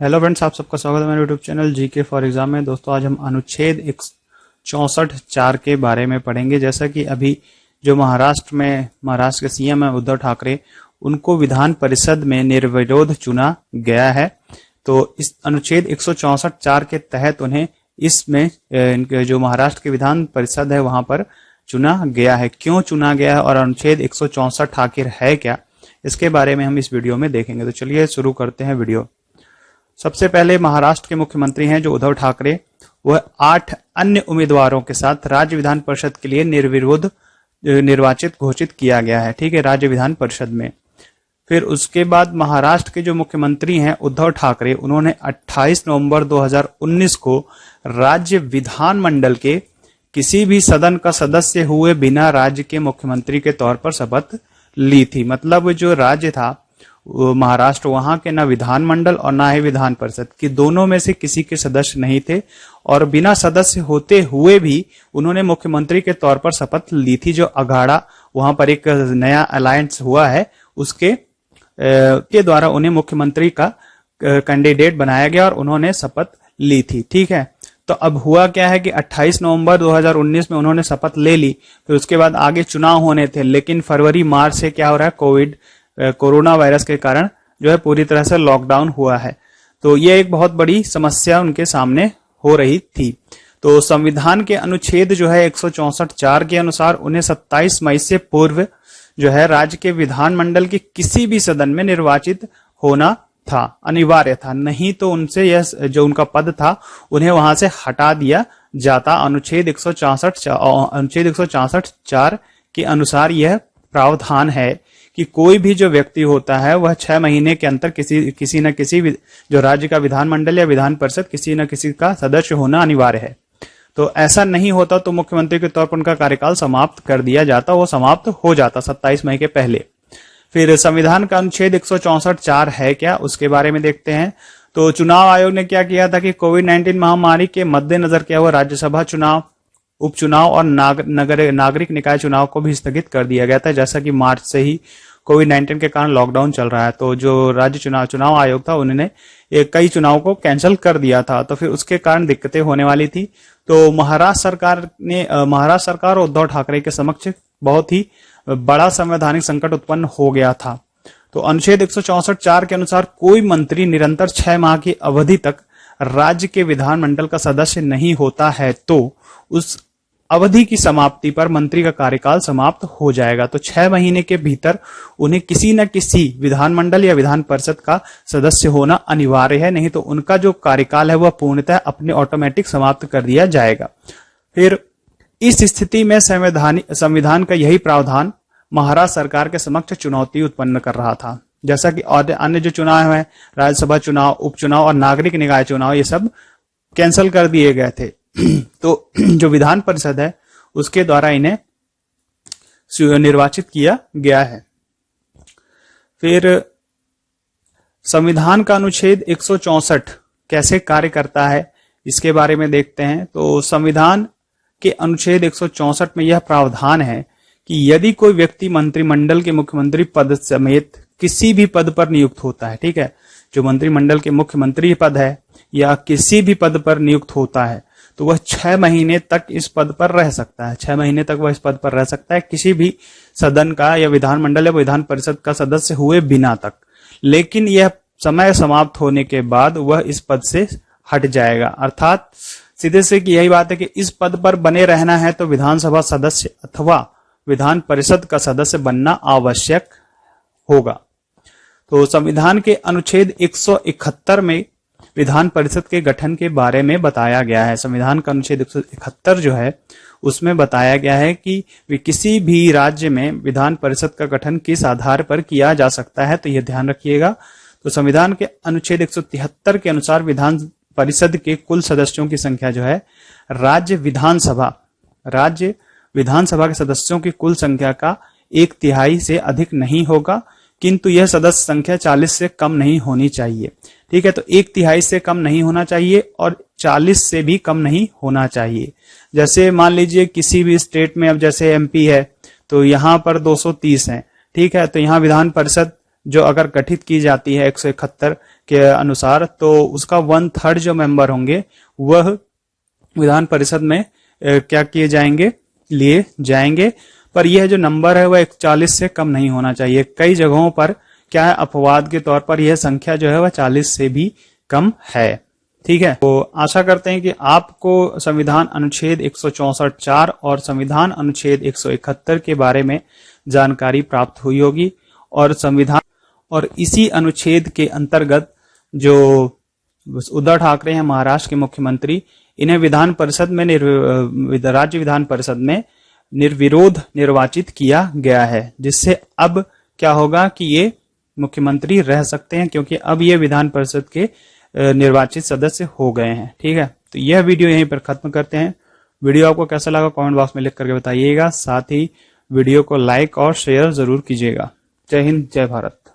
Hello friends, आप सबका स्वागत है मेरे YouTube channel GK for exam में। दोस्तों, आज हम अनुच्छेद 164 के बारे में पढ़ेंगे। जैसा कि अभी जो महाराष्ट्र के सीएम है उद्धव ठाकरे, उनको विधान परिषद में निर्विरोध चुना गया है। तो इस अनुच्छेद 164 के तहत उन्हें इसमें जो महाराष्ट्र के विधान परिषद है वहां पर चुना गया है। क्यों चुना गया है और अनुच्छेद 164 आखिर है क्या, इसके बारे में हम इस वीडियो में देखेंगे। तो चलिए शुरू करते हैं वीडियो। सबसे पहले महाराष्ट्र के मुख्यमंत्री हैं जो उद्धव ठाकरे, वह 8 अन्य उम्मीदवारों के साथ राज्य विधान परिषद के लिए निर्विरोध निर्वाचित घोषित किया गया है। ठीक है, राज्य विधान परिषद में। फिर उसके बाद महाराष्ट्र के जो मुख्यमंत्री हैं उद्धव ठाकरे, उन्होंने 28 नवंबर 2019 को राज्य विधानमंडल के किसी भी सदन का सदस्य हुए बिना राज्य के मुख्यमंत्री के तौर पर शपथ ली थी। मतलब जो राज्य था महाराष्ट्र, वहां के ना विधानमंडल और ना ही विधान परिषद की, दोनों में से किसी के सदस्य नहीं थे और बिना सदस्य होते हुए भी उन्होंने मुख्यमंत्री के तौर पर शपथ ली थी। जो अघाड़ा वहां पर एक नया अलायंस हुआ है, उसके के द्वारा उन्हें मुख्यमंत्री का कैंडिडेट बनाया गया और उन्होंने शपथ ली थी। ठीक है, तो अब हुआ क्या है कि 28 नवंबर 2019 में उन्होंने शपथ ले ली। फिर उसके बाद आगे चुनाव होने थे, लेकिन फरवरी मार्च से क्या हो रहा है, कोरोना वायरस के कारण जो है पूरी तरह से लॉकडाउन हुआ है। तो ये एक बहुत बड़ी समस्या उनके सामने हो रही थी। तो संविधान के अनुच्छेद जो है 164 के अनुसार उन्हें 27 मई से पूर्व जो है राज्य के विधानमंडल के किसी भी सदन में निर्वाचित होना था, अनिवार्य था। नहीं तो उनसे यह जो उनका पद था उन्हें वहां से हटा दिया जाता। अनुच्छेद 164 के अनुसार यह प्रावधान है कि कोई भी जो व्यक्ति होता है वह 6 महीने के अंतर किसी न किसी जो राज्य का विधानमंडल या विधान परिषद किसी न किसी का सदस्य होना अनिवार्य है। तो ऐसा नहीं होता तो मुख्यमंत्री के तौर पर उनका कार्यकाल समाप्त कर दिया जाता, वो समाप्त हो जाता 27 मई के पहले। फिर संविधान का अनुच्छेद 164 है क्या, उसके बारे में देखते हैं। तो चुनाव आयोग ने क्या किया था कि कोविड-19 महामारी के मद्देनजर क्या हुआ, राज्यसभा चुनाव, उपचुनाव और नागरिक निकाय चुनाव को भी स्थगित कर दिया गया था। जैसा कि मार्च से ही कोविड-19 के कारण लॉकडाउन चल रहा है, तो जो राज्य चुनाव आयोग था उन्होंने कई चुनाव को कैंसिल कर दिया था। तो फिर उसके कारण दिक्कतें होने वाली थी। तो महाराष्ट्र सरकार और उद्धव ठाकरे के समक्ष बहुत ही बड़ा संवैधानिक संकट उत्पन्न हो गया था। तो अनुच्छेद 164 के अनुसार कोई मंत्री निरंतर 6 माह की अवधि तक राज्य के विधानमंडल का सदस्य नहीं होता है तो उस अवधि की समाप्ति पर मंत्री का कार्यकाल समाप्त हो जाएगा। तो 6 महीने के भीतर उन्हें किसी न किसी विधानमंडल या विधान परिषद का सदस्य होना अनिवार्य है, नहीं तो उनका जो कार्यकाल है वह पूर्णतः अपने ऑटोमेटिक समाप्त कर दिया जाएगा। फिर इस स्थिति में संविधान का यही प्रावधान महाराष्ट्र सरकार के समक्ष चुनौती उत्पन्न कर रहा था। जैसा कि अन्य जो चुनाव है, राज्यसभा चुनाव, उपचुनाव और नागरिक निकाय चुनाव, ये सब कैंसिल कर दिए गए थे। तो जो विधान परिषद है उसके द्वारा इन्हें निर्वाचित किया गया है। फिर संविधान का अनुच्छेद 164 कैसे कार्य करता है, इसके बारे में देखते हैं। तो संविधान के अनुच्छेद 164 में यह प्रावधान है कि यदि कोई व्यक्ति मंत्रिमंडल के मुख्यमंत्री पद समेत किसी भी पद पर नियुक्त होता है, ठीक है, जो मंत्रिमंडल के मुख्यमंत्री पद है या किसी भी पद पर नियुक्त होता है, तो वह 6 महीने तक इस पद पर रह सकता है। 6 महीने तक वह इस पद पर रह सकता है, किसी भी सदन का या विधानमंडल या विधान परिषद का सदस्य हुए बिना तक। लेकिन यह समय समाप्त होने के बाद वह इस पद से हट जाएगा। अर्थात सीधे से यही बात है कि इस पद पर बने रहना है तो विधानसभा सदस्य अथवा विधान परिषद का सदस्य बनना आवश्यक होगा। तो संविधान के अनुच्छेद 171 में विधान परिषद के गठन के बारे में बताया गया है। संविधान का अनुच्छेद 171 जो है उसमें बताया गया है कि किसी भी राज्य में विधान परिषद का गठन किस आधार पर किया जा सकता है, तो यह ध्यान रखिएगा। तो संविधान के अनुच्छेद 173 के अनुसार विधान परिषद के कुल सदस्यों की संख्या जो है राज्य विधानसभा के सदस्यों की कुल संख्या का 1/3 से अधिक नहीं होगा, किंतु यह सदस्य संख्या 40 से कम नहीं होनी चाहिए। ठीक है, तो 1/3 से कम नहीं होना चाहिए और 40 से भी कम नहीं होना चाहिए। जैसे मान लीजिए किसी भी स्टेट में, अब जैसे एमपी है तो यहाँ पर 230 है, ठीक है, तो यहाँ विधान परिषद जो अगर गठित की जाती है 171 के अनुसार, तो उसका 1/3 जो मेंबर होंगे वह विधान परिषद में क्या किए जाएंगे, लिए जाएंगे। पर यह जो नंबर है वह 41 से कम नहीं होना चाहिए। कई जगहों पर क्या है, अपवाद के तौर पर यह संख्या जो है वह 40 से भी कम है। ठीक है, तो आशा करते हैं कि आपको संविधान अनुच्छेद 164(4) और संविधान अनुच्छेद 171 के बारे में जानकारी प्राप्त हुई होगी। और संविधान और इसी अनुच्छेद के अंतर्गत जो उद्धव ठाकरे हैं महाराष्ट्र के मुख्यमंत्री, इन्हें विधान परिषद में राज्य विधान परिषद में निर्विरोध निर्वाचित किया गया है, जिससे अब क्या होगा कि ये मुख्यमंत्री रह सकते हैं, क्योंकि अब ये विधान परिषद के निर्वाचित सदस्य हो गए हैं। ठीक है, तो यह वीडियो यहीं पर खत्म करते हैं। वीडियो आपको कैसा लगा कमेंट बॉक्स में लिख करके बताइएगा। साथ ही वीडियो को लाइक और शेयर जरूर कीजिएगा। जय हिंद, जय भारत।